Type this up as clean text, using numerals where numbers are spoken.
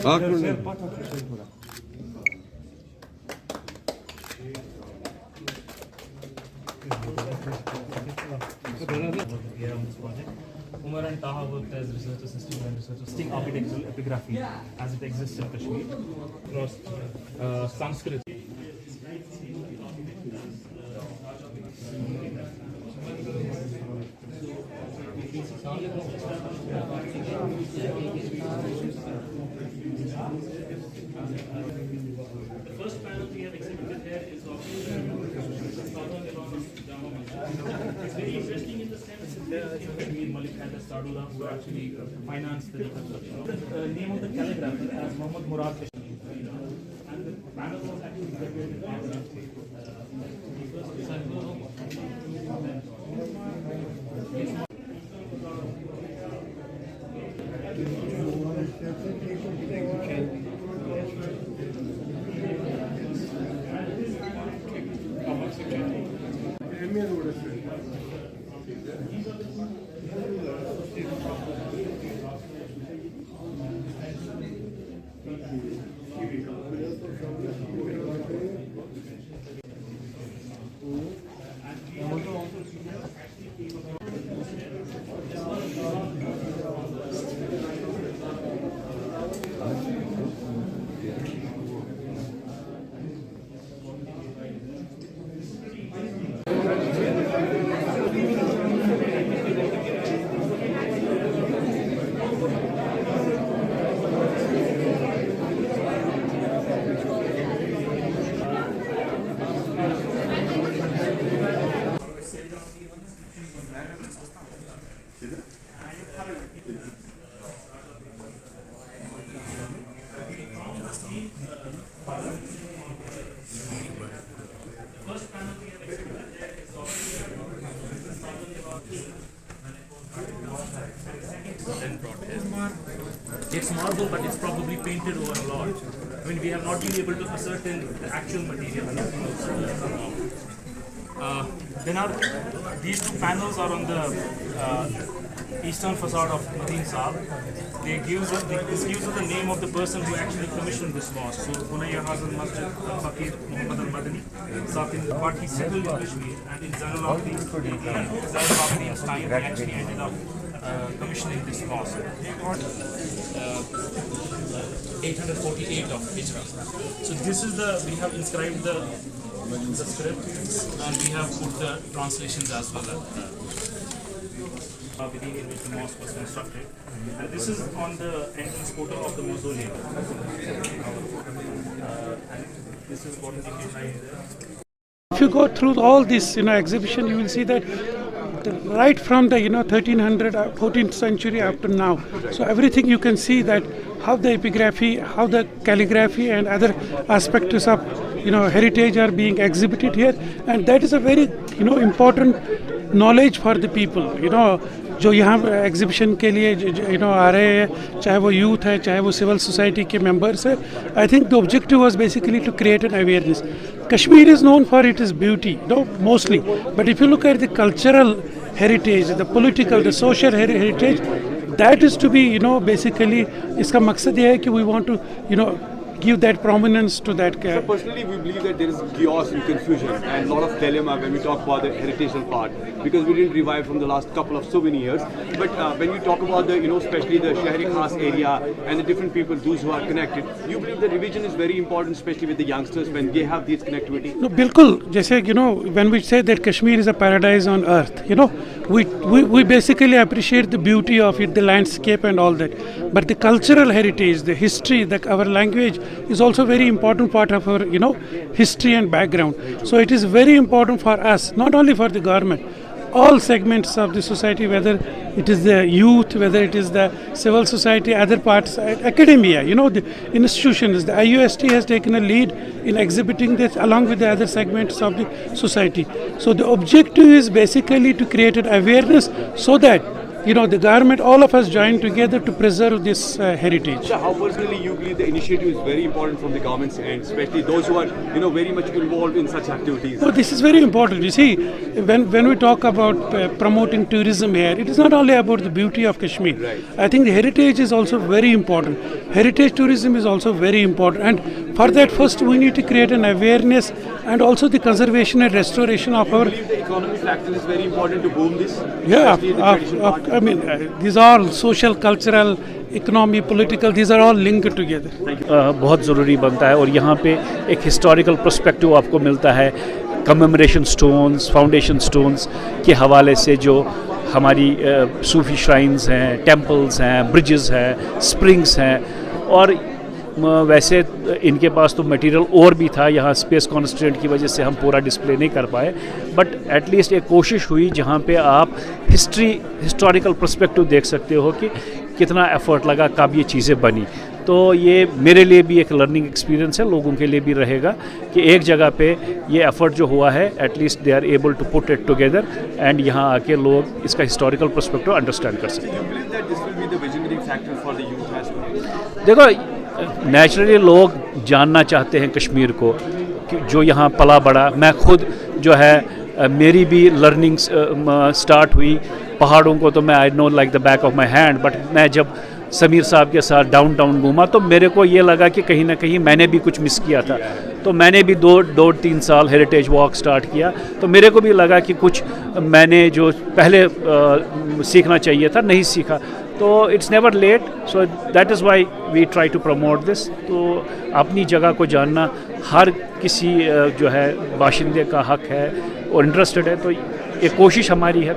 Umar and Taha worked as research assistant and research assisting architectural epigraphy as it exists in Kashmir across Sanskrit. The first panel we have exhibited here is of it's very interesting in the sense that Malik Haider Sadullah, who actually financed the reconstruction of the name of the calligrapher as Muhammad Murad Kashmir. And the panel was actually decorated by it's marble, but it's probably painted over a lot. I mean, we have not been able to ascertain the actual material. Then these two panels are on the eastern facade of Madin Saab. This gives us the name of the person who actually commissioned this mosque. So, Bunayya Hazan Masjid Al-Fakir Muhammad Al-Madani, but he settled in Kashmir, and in Zainul Abidin's time, he actually ended up commissioning this mosque. 848 of Hijrah. So this is we have inscribed the script, and we have put the translations as well within in which the mosque was constructed. And this is on the entrance portal of the mausoleum. And this is what is inside there. If you go through all this exhibition, you will see that right from the 1300 14th century up to now, so everything you can see that how the epigraphy, how the calligraphy and other aspects of heritage are being exhibited here, and that is a very important knowledge for the people. जो यहाँ exhibition के लिए आ रहे हैं, चाहे वो youth है, चाहे वो सिविल सोसाइटी के मेंबर्स है, I think the objective was basically to create an awareness. Kashmir is known for its beauty, mostly. But if you look at the cultural heritage, the political, the social heritage, that is to be, basically, इसका मकसद ये है कि we want to, give that prominence to that. So personally, we believe that there is chaos and confusion and a lot of dilemma when we talk about the heritageal part, because we didn't revive from the last couple of so many years. But when you talk about the, especially the Shahri Khas area and the different people, those who are connected, you believe the revision is very important, especially with the youngsters when they have this connectivity? No, bilkul. Jaise, when we say that Kashmir is a paradise on earth, we basically appreciate the beauty of it, the landscape and all that. But the cultural heritage, the history, our language is also very important part of our, history and background. So it is very important for us, not only for the government, all segments of the society, whether it is the youth, whether it is the civil society, other parts, academia, the institutions. The IUST has taken a lead in exhibiting this along with the other segments of the society. So the objective is basically to create an awareness so that the government, all of us join together to preserve this heritage. So how personally you believe the initiative is very important from the government's end, especially those who are very much involved in such activities? No, this is very important. You see, when we talk about promoting tourism here, it is not only about the beauty of Kashmir. Right. I think the heritage is also very important. Heritage tourism is also very important, and for that, first we need to create an awareness and also the conservation and restoration of our. I believe the economic factor is very important to boom this. Yeah, especially the traditional part. I mean, these are all social, cultural, economy, political. These are all linked together. बहुत ज़रूरी बनता है और यहाँ पे एक historical perspective आपको मिलता है कमेमोरेशन स्टोन्स, फाउंडेशन स्टोन्स के हवाले से जो हमारी सूफी श्राइन्स हैं, टेम्पल्स हैं, ब्रिजेस हैं, स्प्रिंग्स हैं और वैसे इनके पास तो मटेरियल और भी था, यहाँ स्पेस कॉन्स्ट्रेंट की वजह से हम पूरा डिस्प्ले नहीं कर पाए, बट एटलीस्ट एक कोशिश हुई जहाँ पे आप हिस्टोरिकल पर्सपेक्टिव देख सकते हो कि कितना एफर्ट लगा, कब ये चीज़ें बनी. तो ये मेरे लिए भी एक लर्निंग एक्सपीरियंस है, लोगों के लिए भी रहेगा कि एक जगह पे ये एफर्ट जो हुआ है at least they are able to put it together and यहाँ आके लोग इसका हिस्टोरिकल पर्सपेक्टिव अंडरस्टैंड कर सकें. देखो, नेचुरली लोग जानना चाहते हैं कश्मीर को, कि जो यहाँ पला बड़ा. मैं खुद जो है मेरी भी लर्निंग स्टार्ट हुई पहाड़ों को, तो मैं I know like the back of my hand, but मैं जब समीर साहब के साथ डाउन टाउन घूमा तो मेरे को ये लगा कि कहीं ना कहीं मैंने भी कुछ मिस किया था. तो मैंने भी 2-3 साल हेरिटेज वॉक स्टार्ट किया, तो मेरे को भी लगा कि कुछ मैंने जो पहले सीखना चाहिए था नहीं सीखा. तो it's never late, so that is why we try to promote this. तो अपनी जगह को जानना हर किसी जो है बाशिंदे का हक है और इंटरेस्टेड है, तो एक कोशिश हमारी है.